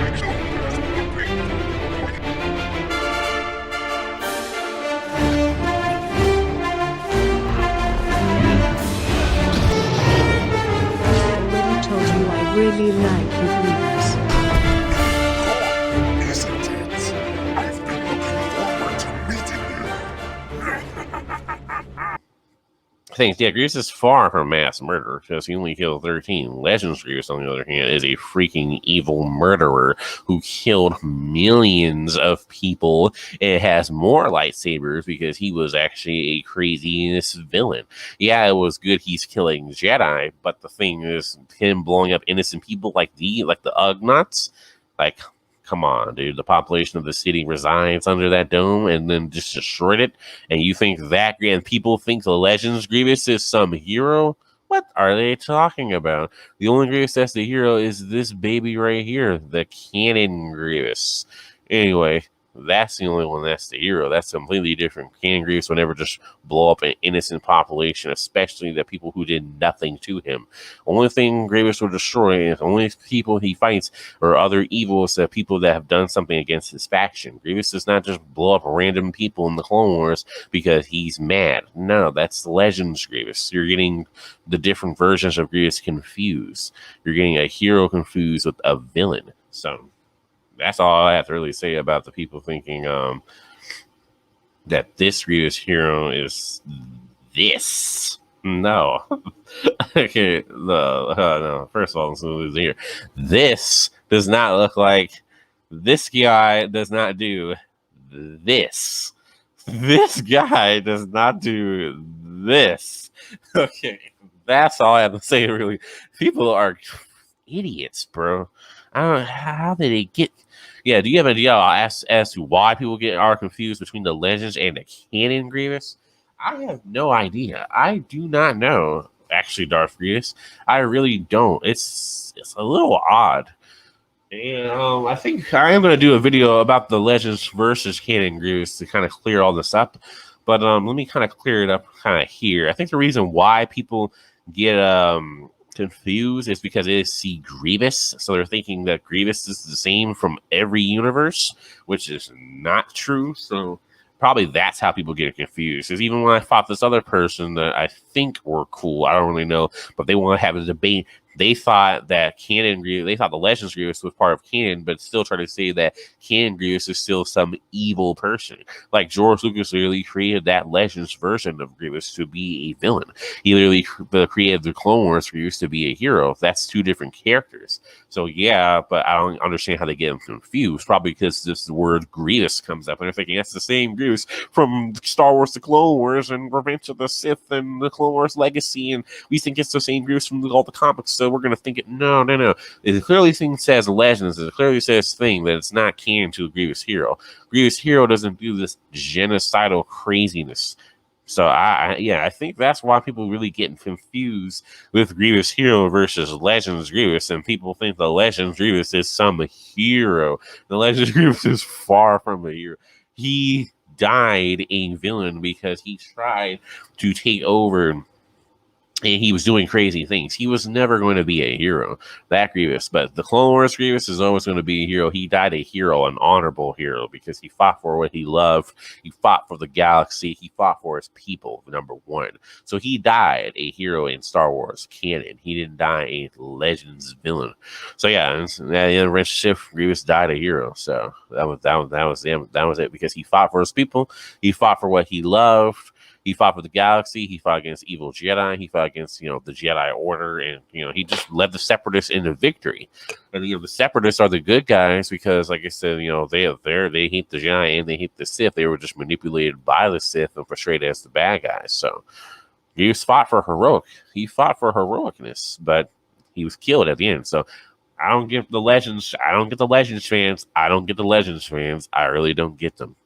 already told you I really like you, Grievous. Isn't it? I've been looking forward to meeting you. Thanks. Yeah, Grievous is far from mass murderer because he only killed 13. Legends Grievous, on the other hand, is a freaking evil murderer who killed millions of people and has more lightsabers because he was actually a craziness villain. Yeah, it was good he's killing Jedi, but the thing is, him blowing up innocent people like the Ugnaughts, like, come on, dude. The population of the city resides under that dome and then just destroyed it. And you think that, and people think the Legends Grievous is some hero? What are they talking about? The only Grievous that's the hero is this baby right here, the Canon Grievous. Anyway, that's the only one that's the hero. That's completely different. Canon Grievous would never just blow up an innocent population, especially the people who did nothing to him. Only thing Grievous will destroy is only people he fights or other evils that people that have done something against his faction. Grievous does not just blow up random people in the Clone Wars because he's mad. No, that's the Legends Grievous. You're getting the different versions of Grievous confused. You're getting a hero confused with a villain. So that's all I have to really say about the people thinking that this Grievous hero is this. No. Okay, no. First of all, let's lose here. This does not look like this guy does not do this. This guy does not do this. Okay, that's all I have to say, really. People are idiots, bro. I don't know how did they get. Yeah, do you have an idea as to why people are confused between the Legends and the Canon Grievous? I have no idea. I do not know, actually, Darth Grievous. I really don't. It's a little odd. And I think I am going to do a video about the Legends versus Canon Grievous to kind of clear all this up. But let me kind of clear it up kind of here. I think the reason why people get confused is because it is C. Grievous, so they're thinking that Grievous is the same from every universe, which is not true. So probably that's how people get confused. Because even when I fought this other person that I think were cool, I don't really know, but they want to have a debate. They thought that they thought the Legends Grievous was part of Canon, but still try to say that Canon Grievous is still some evil person. Like George Lucas literally created that Legends version of Grievous to be a villain. He literally created the Clone Wars Grievous to be a hero. That's two different characters. So yeah, but I don't understand how they get them confused. Probably because the word Grievous comes up and they're thinking that's the same Grievous from Star Wars: The Clone Wars and Revenge of the Sith and the Clone Wars Legacy, and we think it's the same Grievous from all the comics. So we're gonna think it. No. It clearly says Legends. It clearly says thing that it's not canon to a Grievous hero. Grievous hero doesn't do this genocidal craziness. So I think that's why people really get confused with Grievous hero versus Legends Grievous, and people think the Legends Grievous is some hero. The Legends Grievous is far from a hero. He died a villain because he tried to take over and he was doing crazy things. He was never going to be a hero, that Grievous. But the Clone Wars Grievous is always going to be a hero. He died a hero, an honorable hero, because he fought for what he loved. He fought for the galaxy. He fought for his people, number one. So he died a hero in Star Wars canon. He didn't die a Legends villain. So yeah, at the end of Revenge Shift, Grievous died a hero. So that was it, because he fought for his people. He fought for what he loved. He fought for the galaxy. He fought against evil Jedi. He fought against, the Jedi Order, and he just led the Separatists into victory. And the Separatists are the good guys because, like I said, they hate the Jedi and they hate the Sith. They were just manipulated by the Sith and portrayed as the bad guys. So he fought for heroic. He fought for heroicness, but he was killed at the end. So I don't get the Legends. I don't get the Legends fans. I don't get the Legends fans. I really don't get them.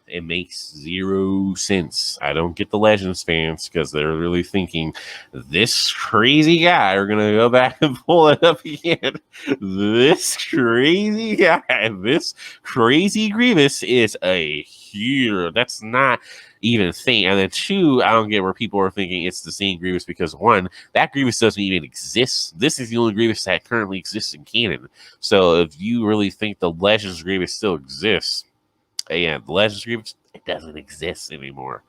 It makes zero sense. I don't get the Legends fans because they're really thinking this crazy guy. We're gonna go back and pull it up again. This crazy guy, this crazy Grievous is a hero. That's not. even think. And then two, I don't get where people are thinking it's the same Grievous because one, that Grievous doesn't even exist. This is the only Grievous that currently exists in canon. So if you really think the Legends Grievous still exists, yeah, the Legends Grievous, it doesn't exist anymore.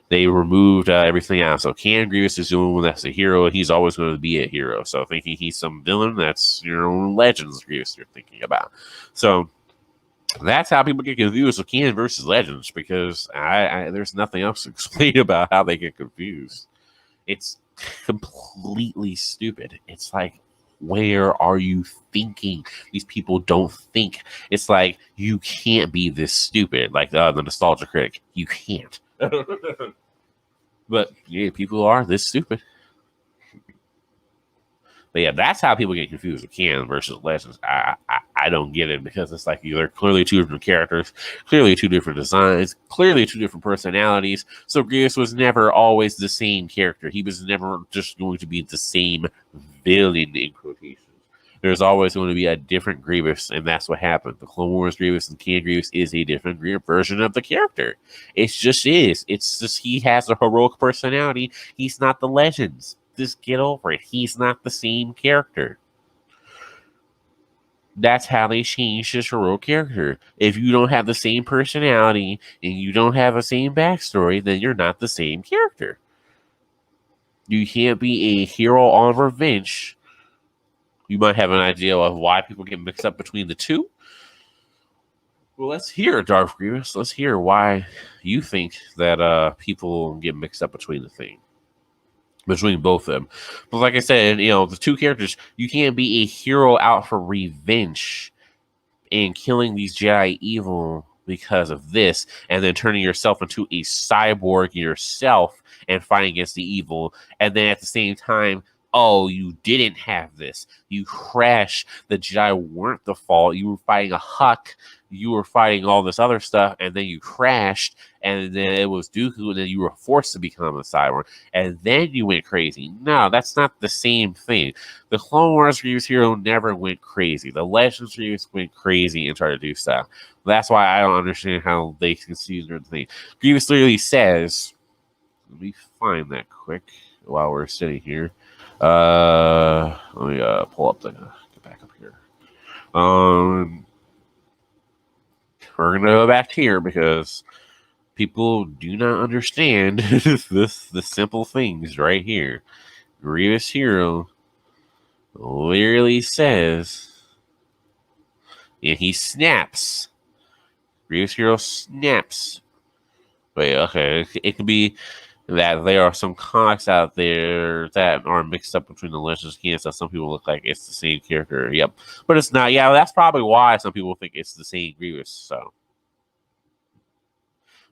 They removed everything out. So Canon Grievous is the only one that's a hero, and he's always going to be a hero. So thinking he's some villain, that's your own Legends Grievous you're thinking about. So that's how people get confused with Canon versus Legends, because there's nothing else to explain about how they get confused. It's completely stupid. It's like, where are you thinking? These people don't think. It's like, you can't be this stupid. Like the nostalgia critic, you can't. But yeah, people are this stupid. But yeah, that's how people get confused with canon versus Legends. I don't get it, because it's like they're clearly two different characters, clearly two different designs, clearly two different personalities. So Grievous was never always the same character. He was never just going to be the same villain, in quotations. There's always going to be a different Grievous, and that's what happened. The Clone Wars Grievous and Canon Grievous is a different version of the character. It just is. It's just he has a heroic personality. He's not the Legends. Just get over it. He's not the same character. That's how they changed his heroic character. If you don't have the same personality and you don't have the same backstory, then you're not the same character. You can't be a hero on revenge. You might have an idea of why people get mixed up between the two. Well, let's hear, Darth Grievous. Let's hear why you think that people get mixed up between both of them. But like I said, the two characters, you can't be a hero out for revenge and killing these Jedi evil because of this, and then turning yourself into a cyborg yourself and fighting against the evil, and then at the same time, oh, you didn't have this. You crashed. The Jedi weren't the fault. You were fighting a Huck. You were fighting all this other stuff, and then you crashed, and then it was Dooku, and then you were forced to become a cyborg, and then you went crazy. No, that's not the same thing. The Clone Wars Grievous Hero never went crazy. The Legends Grievous went crazy and tried to do stuff. That's why I don't understand how they can see the thing. Grievous literally says, let me find that quick while we're sitting here. Let me pull up get back up here. We're gonna go back here because people do not understand the simple things right here. Grievous Hero literally says, and he snaps. Grievous Hero snaps. Wait, okay, it could be that there are some comics out there that are mixed up between the Legends and so some people look like it's the same character. Yep. But it's not. Yeah, that's probably why some people think it's the same Grievous. So,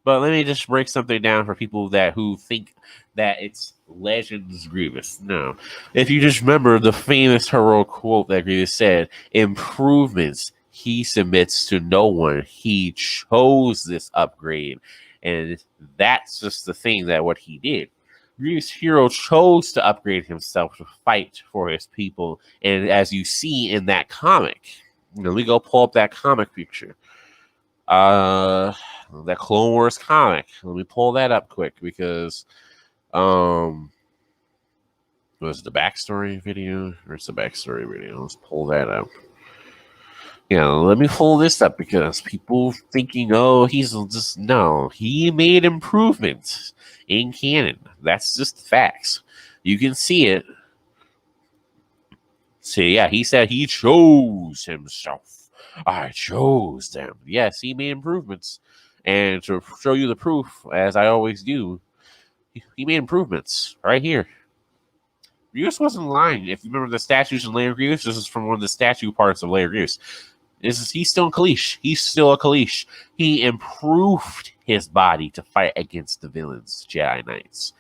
but let me just break something down for people who think that it's Legends Grievous. No. If you just remember the famous heroic quote that Grievous said, improvements he submits to no one. He chose this upgrade. And that's just the thing that what he did. Grievous Hero chose to upgrade himself to fight for his people. And as you see in that comic, let me go pull up that comic picture. That Clone Wars comic. Let me pull that up quick because was it the backstory video? Where's the backstory video? Let's pull that up. Yeah, let me pull this up because people thinking, oh, he's just, no, he made improvements in canon. That's just facts. You can see it. So yeah, he said he chose himself. I chose them. Yes, he made improvements. And to show you the proof, as I always do, he made improvements right here. Grievous wasn't lying. If you remember the statues in Lair Grievous, this is from one of the statue parts of Lair Grievous. He's still in Kaleesh. He's still a Kaleesh. He improved his body to fight against the villains, Jedi Knights.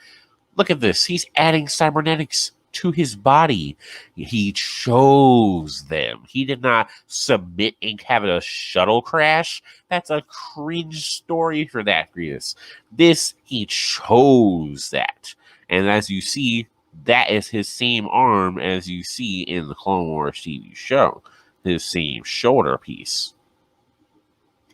Look at this. He's adding cybernetics to his body. He chose them. He did not submit and have a shuttle crash. That's a cringe story for that, Grievous. This, he chose that. And as you see, that is his same arm as you see in the Clone Wars TV show. His same shoulder piece.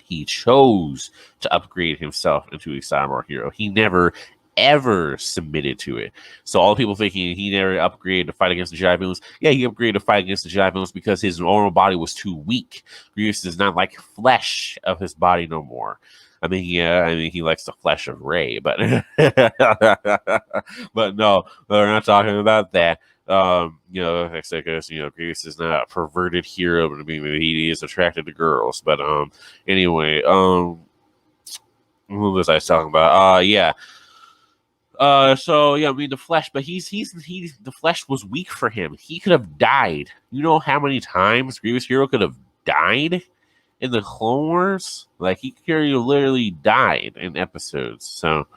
He chose to upgrade himself into a cyborg hero. He never ever submitted to it. So all the people thinking he never upgraded to fight against the Jedi villains. Yeah, he upgraded to fight against the Jedi villains because his normal body was too weak. Grievous is not like flesh of his body no more. I mean, yeah, I mean he likes the flesh of Rey, but but no, we're not talking about that. You know, like I said, because you know, Grievous is not a perverted hero, but I mean, he is attracted to girls. But anyway, who was I talking about? Yeah. So yeah, I mean the flesh, but he's the flesh was weak for him. He could have died. You know how many times Grievous Hero could have died in the Clone Wars? Like he could have literally died in episodes. So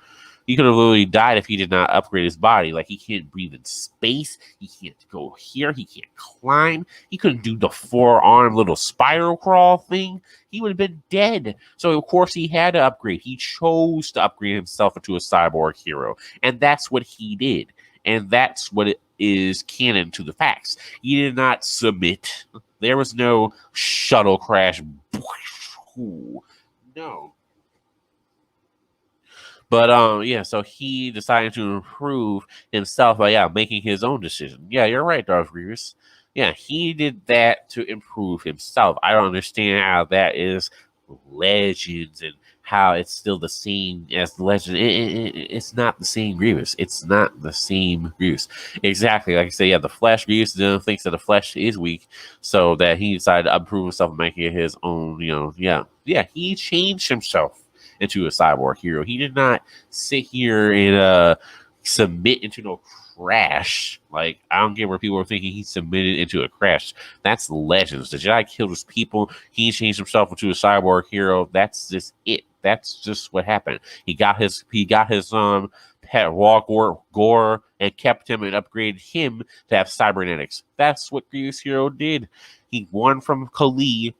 he could have literally died if he did not upgrade his body. Like he can't breathe in space. He can't go here. He can't climb. He couldn't do the 4-arm little spiral crawl thing. He would have been dead. So of course he had to upgrade. He chose to upgrade himself into a cyborg hero, and that's what he did. And that's what it is canon to the facts. He did not submit. There was no shuttle crash. No. But yeah, so he decided to improve himself by making his own decision. Yeah, you're right, Darth Grievous. Yeah, he did that to improve himself. I don't understand how that is Legends and how it's still the same as the Legend. It's not the same Grievous. It's not the same Grievous. Exactly. Like I said, yeah, the Flesh Grievous thinks that the Flesh is weak, so that he decided to improve himself and make it his own, yeah, he changed himself into a cyborg hero. He did not sit here and submit into no crash. Like, I don't get where people are thinking he submitted into a crash. That's Legends. The Jedi killed his people. He changed himself into a cyborg hero. That's just it. That's just what happened. He got his pet raw gore and kept him and upgraded him to have cybernetics. That's what Grievous Hero did. He won from Kali,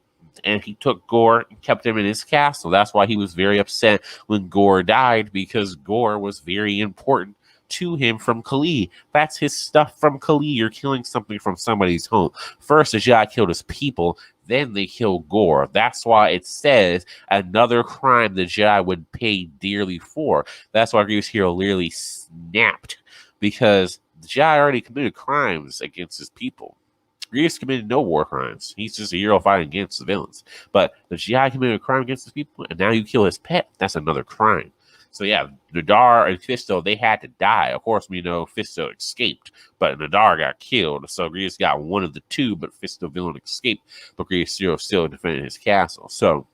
and he took Gore and kept him in his castle. That's why he was very upset when Gore died, because Gore was very important to him from Kali. That's his stuff from Kali. You're killing something from somebody's home. First, the Jedi killed his people, then they killed Gore. That's why it says another crime the Jedi would pay dearly for. That's why Grievous Hero literally snapped, because the Jedi already committed crimes against his people. Grievous committed no war crimes. He's just a hero fighting against the villains. But the Jedi committed a crime against his people, and now you kill his pet. That's another crime. So yeah, Nadar and Fisto, they had to die. Of course, we know Fisto escaped, but Nadar got killed. So Grievous got one of the two, but Fisto villain escaped. But Grievous Hero still defended his castle. So